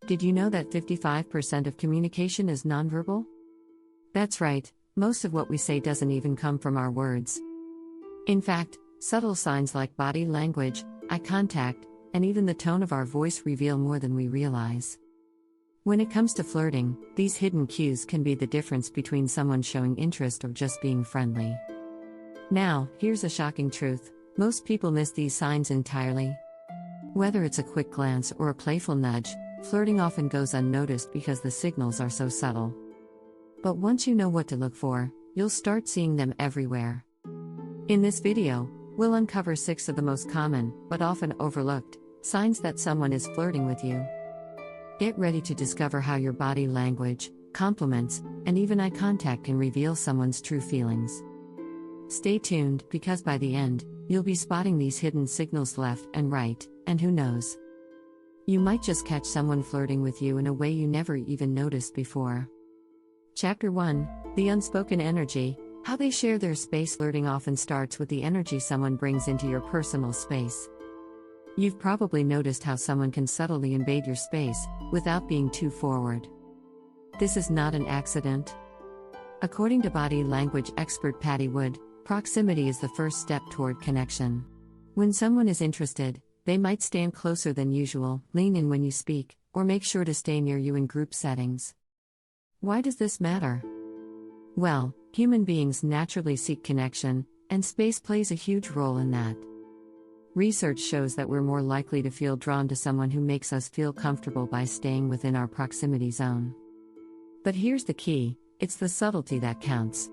Did you know that 55% of communication is nonverbal? That's right, most of what we say doesn't even come from our words. In fact, subtle signs like body language, eye contact, and even the tone of our voice reveal more than we realize. When it comes to flirting, these hidden cues can be the difference between someone showing interest or just being friendly. Now, here's a shocking truth: most people miss these signs entirely. Whether it's a quick glance or a playful nudge, flirting often goes unnoticed because the signals are so subtle. But once you know what to look for, you'll start seeing them everywhere. In this video, we'll uncover 6 of the most common, but often overlooked, signs that someone is flirting with you. Get ready to discover how your body language, compliments, and even eye contact can reveal someone's true feelings. Stay tuned, because by the end, you'll be spotting these hidden signals left and right, and who knows? You might just catch someone flirting with you in a way you never even noticed before. Chapter 1: The Unspoken Energy. How they share their space. Flirting often starts with the energy someone brings into your personal space. You've probably noticed how someone can subtly invade your space, without being too forward. This is not an accident. According to body language expert Patty Wood, proximity is the first step toward connection. When someone is interested, they might stand closer than usual, lean in when you speak, or make sure to stay near you in group settings. Why does this matter? Well, human beings naturally seek connection, and space plays a huge role in that. Research shows that we're more likely to feel drawn to someone who makes us feel comfortable by staying within our proximity zone. But here's the key: it's the subtlety that counts.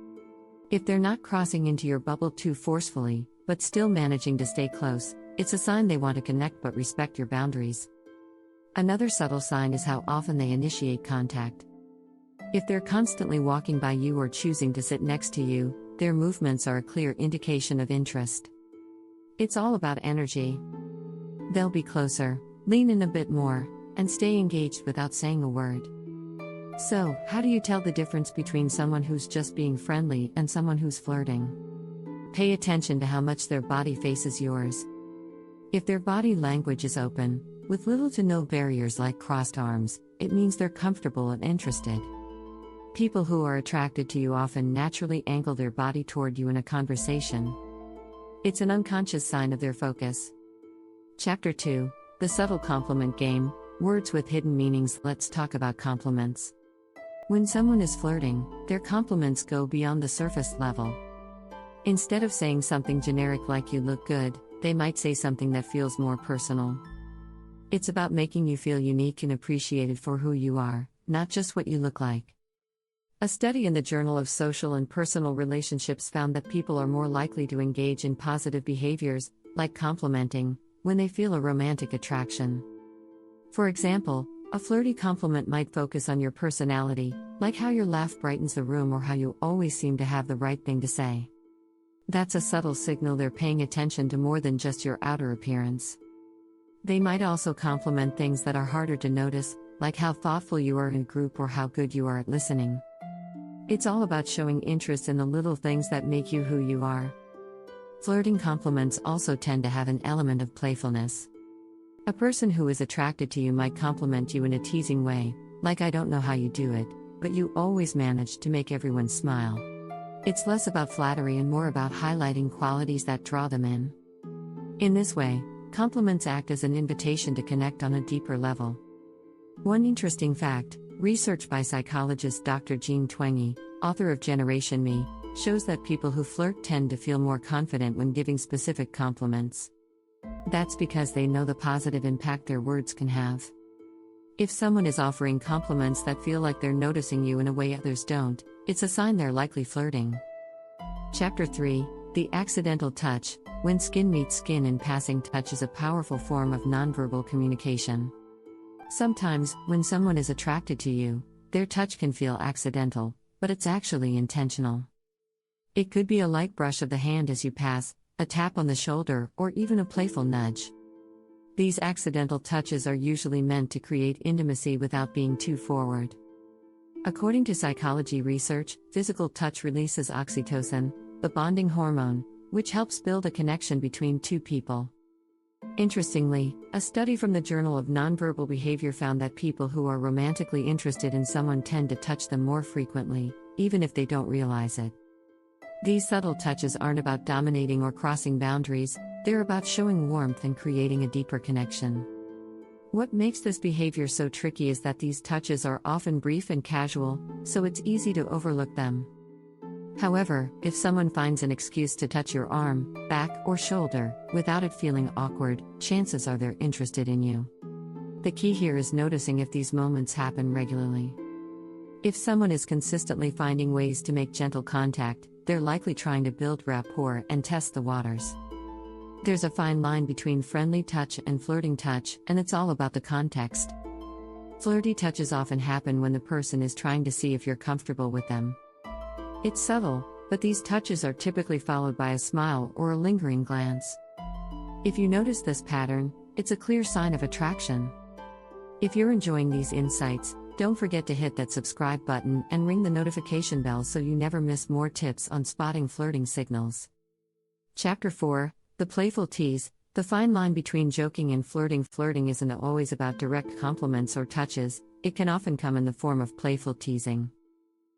If they're not crossing into your bubble too forcefully, but still managing to stay close, it's a sign they want to connect but respect your boundaries. Another subtle sign is how often they initiate contact. If they're constantly walking by you or choosing to sit next to you, their movements are a clear indication of interest. It's all about energy. They'll be closer, lean in a bit more, and stay engaged without saying a word. So, how do you tell the difference between someone who's just being friendly and someone who's flirting? Pay attention to how much their body faces yours. If their body language is open, with little to no barriers like crossed arms, it means they're comfortable and interested. People who are attracted to you often naturally angle their body toward you in a conversation. It's an unconscious sign of their focus. Chapter 2: The Subtle Compliment Game. Words with Hidden Meanings. Let's talk about compliments. When someone is flirting, their compliments go beyond the surface level. Instead of saying something generic like "you look good," they might say something that feels more personal. It's about making you feel unique and appreciated for who you are, not just what you look like. A study in the Journal of Social and Personal Relationships found that people are more likely to engage in positive behaviors, like complimenting, when they feel a romantic attraction. For example, a flirty compliment might focus on your personality, like how your laugh brightens the room or how you always seem to have the right thing to say. That's a subtle signal they're paying attention to more than just your outer appearance. They might also compliment things that are harder to notice, like how thoughtful you are in a group or how good you are at listening. It's all about showing interest in the little things that make you who you are. Flirting compliments also tend to have an element of playfulness. A person who is attracted to you might compliment you in a teasing way, like "I don't know how you do it, but you always manage to make everyone smile." It's less about flattery and more about highlighting qualities that draw them in. In this way, compliments act as an invitation to connect on a deeper level. One interesting fact: research by psychologist Dr. Jean Twenge, author of Generation Me, shows that people who flirt tend to feel more confident when giving specific compliments. That's because they know the positive impact their words can have. If someone is offering compliments that feel like they're noticing you in a way others don't, it's a sign they're likely flirting. Chapter 3: The Accidental Touch. When skin meets skin in passing, touch is a powerful form of nonverbal communication. Sometimes, when someone is attracted to you, their touch can feel accidental, but it's actually intentional. It could be a light brush of the hand as you pass, a tap on the shoulder, or even a playful nudge. These accidental touches are usually meant to create intimacy without being too forward. According to psychology research, physical touch releases oxytocin, the bonding hormone, which helps build a connection between two people. Interestingly, a study from the Journal of Nonverbal Behavior found that people who are romantically interested in someone tend to touch them more frequently, even if they don't realize it. These subtle touches aren't about dominating or crossing boundaries, they're about showing warmth and creating a deeper connection. What makes this behavior so tricky is that these touches are often brief and casual, so it's easy to overlook them. However, if someone finds an excuse to touch your arm, back, or shoulder, without it feeling awkward, chances are they're interested in you. The key here is noticing if these moments happen regularly. If someone is consistently finding ways to make gentle contact, they're likely trying to build rapport and test the waters. There's a fine line between friendly touch and flirting touch, and it's all about the context. Flirty touches often happen when the person is trying to see if you're comfortable with them. It's subtle, but these touches are typically followed by a smile or a lingering glance. If you notice this pattern, it's a clear sign of attraction. If you're enjoying these insights, don't forget to hit that subscribe button and ring the notification bell so you never miss more tips on spotting flirting signals. Chapter 4: The Playful Tease. The fine line between joking and flirting. Flirting isn't always about direct compliments or touches, it can often come in the form of playful teasing.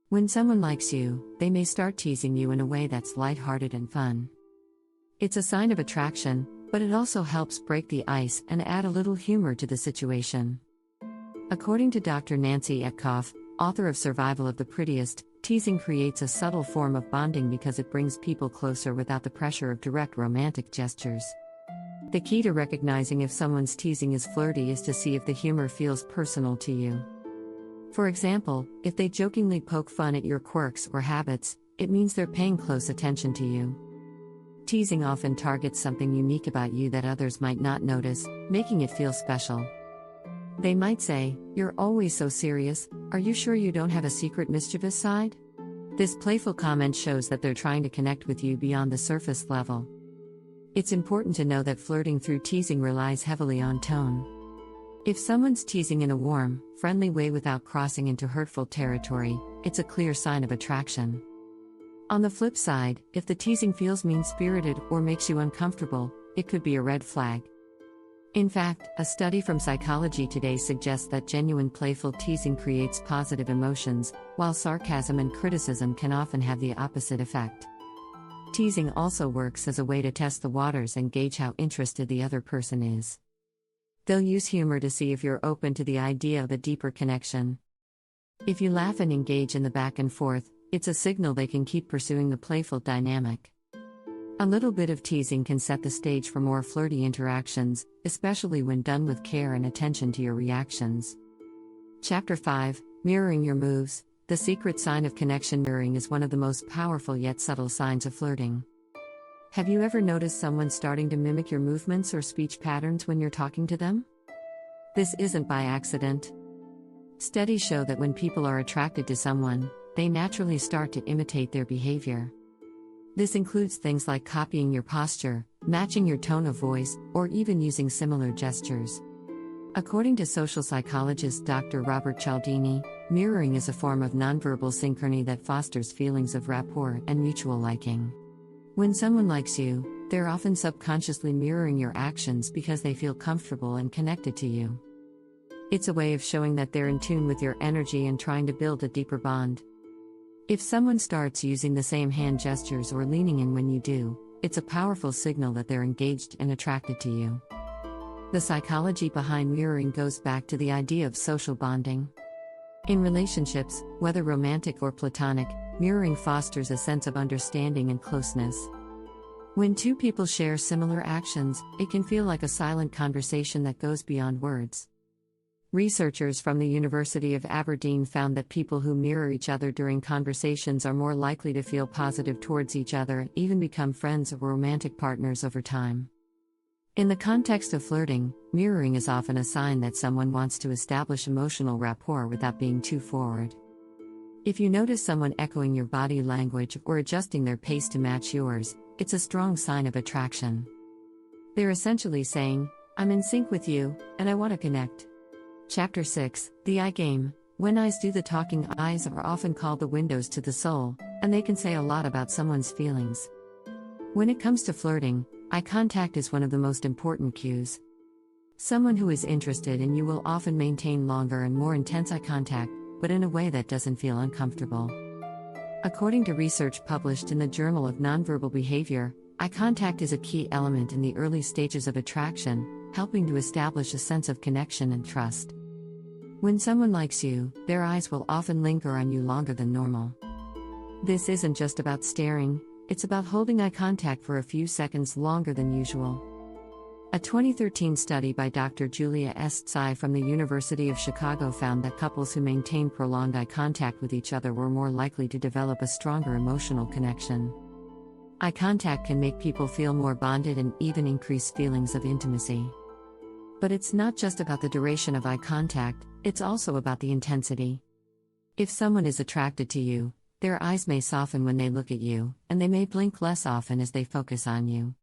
When someone likes you, they may start teasing you in a way that's lighthearted and fun. It's a sign of attraction, but it also helps break the ice and add a little humor to the situation. According to Dr. Nancy Etkoff, author of Survival of the Prettiest, teasing creates a subtle form of bonding because it brings people closer without the pressure of direct romantic gestures. The key to recognizing if someone's teasing is flirty is to see if the humor feels personal to you. For example, if they jokingly poke fun at your quirks or habits, it means they're paying close attention to you. Teasing often targets something unique about you that others might not notice, making it feel special. They might say, "You're always so serious, are you sure you don't have a secret mischievous side?" This playful comment shows that they're trying to connect with you beyond the surface level. It's important to know that flirting through teasing relies heavily on tone. If someone's teasing in a warm, friendly way without crossing into hurtful territory, it's a clear sign of attraction. On the flip side, if the teasing feels mean-spirited or makes you uncomfortable, it could be a red flag. In fact, a study from Psychology Today suggests that genuine playful teasing creates positive emotions, while sarcasm and criticism can often have the opposite effect. Teasing also works as a way to test the waters and gauge how interested the other person is. They'll use humor to see if you're open to the idea of a deeper connection. If you laugh and engage in the back and forth, it's a signal they can keep pursuing the playful dynamic. A little bit of teasing can set the stage for more flirty interactions, especially when done with care and attention to your reactions. Chapter 5: Mirroring Your Moves. The secret sign of connection. Mirroring is one of the most powerful yet subtle signs of flirting. Have you ever noticed someone starting to mimic your movements or speech patterns when you're talking to them? This isn't by accident. Studies show that when people are attracted to someone, they naturally start to imitate their behavior. This includes things like copying your posture, matching your tone of voice, or even using similar gestures. According to social psychologist Dr. Robert Cialdini, mirroring is a form of nonverbal synchrony that fosters feelings of rapport and mutual liking. When someone likes you, they're often subconsciously mirroring your actions because they feel comfortable and connected to you. It's a way of showing that they're in tune with your energy and trying to build a deeper bond. If someone starts using the same hand gestures or leaning in when you do, it's a powerful signal that they're engaged and attracted to you. The psychology behind mirroring goes back to the idea of social bonding. In relationships, whether romantic or platonic, mirroring fosters a sense of understanding and closeness. When two people share similar actions, it can feel like a silent conversation that goes beyond words. Researchers from the University of Aberdeen found that people who mirror each other during conversations are more likely to feel positive towards each other and even become friends or romantic partners over time. In the context of flirting, mirroring is often a sign that someone wants to establish emotional rapport without being too forward. If you notice someone echoing your body language or adjusting their pace to match yours, it's a strong sign of attraction. They're essentially saying, "I'm in sync with you, and I want to connect." Chapter 6: The Eye Game. When eyes do the talking. Eyes are often called the windows to the soul, and they can say a lot about someone's feelings. When it comes to flirting, Eye contact is one of the most important cues. Someone who is interested in you will often maintain longer and more intense eye contact, but in a way that doesn't feel uncomfortable. According to research published in the Journal of Nonverbal Behavior, eye contact is a key element in the early stages of attraction, helping to establish a sense of connection and trust. When someone likes you, their eyes will often linger on you longer than normal. This isn't just about staring, it's about holding eye contact for a few seconds longer than usual. A 2013 study by Dr. Julia S. Tsai from the University of Chicago found that couples who maintained prolonged eye contact with each other were more likely to develop a stronger emotional connection. Eye contact can make people feel more bonded and even increase feelings of intimacy. But it's not just about the duration of eye contact, it's also about the intensity. If someone is attracted to you, their eyes may soften when they look at you, and they may blink less often as they focus on you.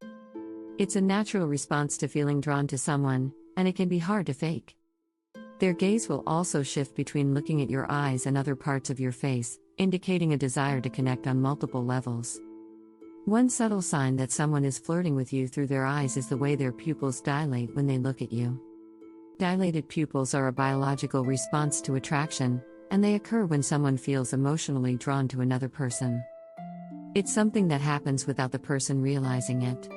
It's a natural response to feeling drawn to someone, and it can be hard to fake. Their gaze will also shift between looking at your eyes and other parts of your face, indicating a desire to connect on multiple levels. One subtle sign that someone is flirting with you through their eyes is the way their pupils dilate when they look at you. Dilated pupils are a biological response to attraction, and they occur when someone feels emotionally drawn to another person. It's something that happens without the person realizing it.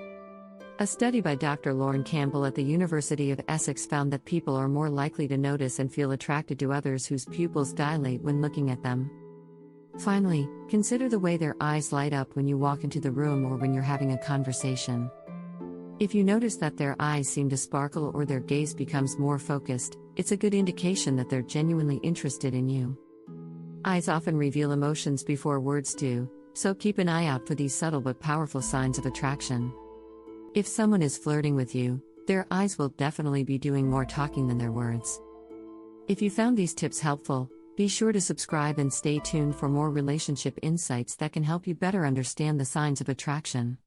A study by Dr. Lauren Campbell at the University of Essex found that people are more likely to notice and feel attracted to others whose pupils dilate when looking at them. Finally, consider the way their eyes light up when you walk into the room or when you're having a conversation. If you notice that their eyes seem to sparkle or their gaze becomes more focused, it's a good indication that they're genuinely interested in you. Eyes often reveal emotions before words do, so keep an eye out for these subtle but powerful signs of attraction. If someone is flirting with you, their eyes will definitely be doing more talking than their words. If you found these tips helpful, be sure to subscribe and stay tuned for more relationship insights that can help you better understand the signs of attraction.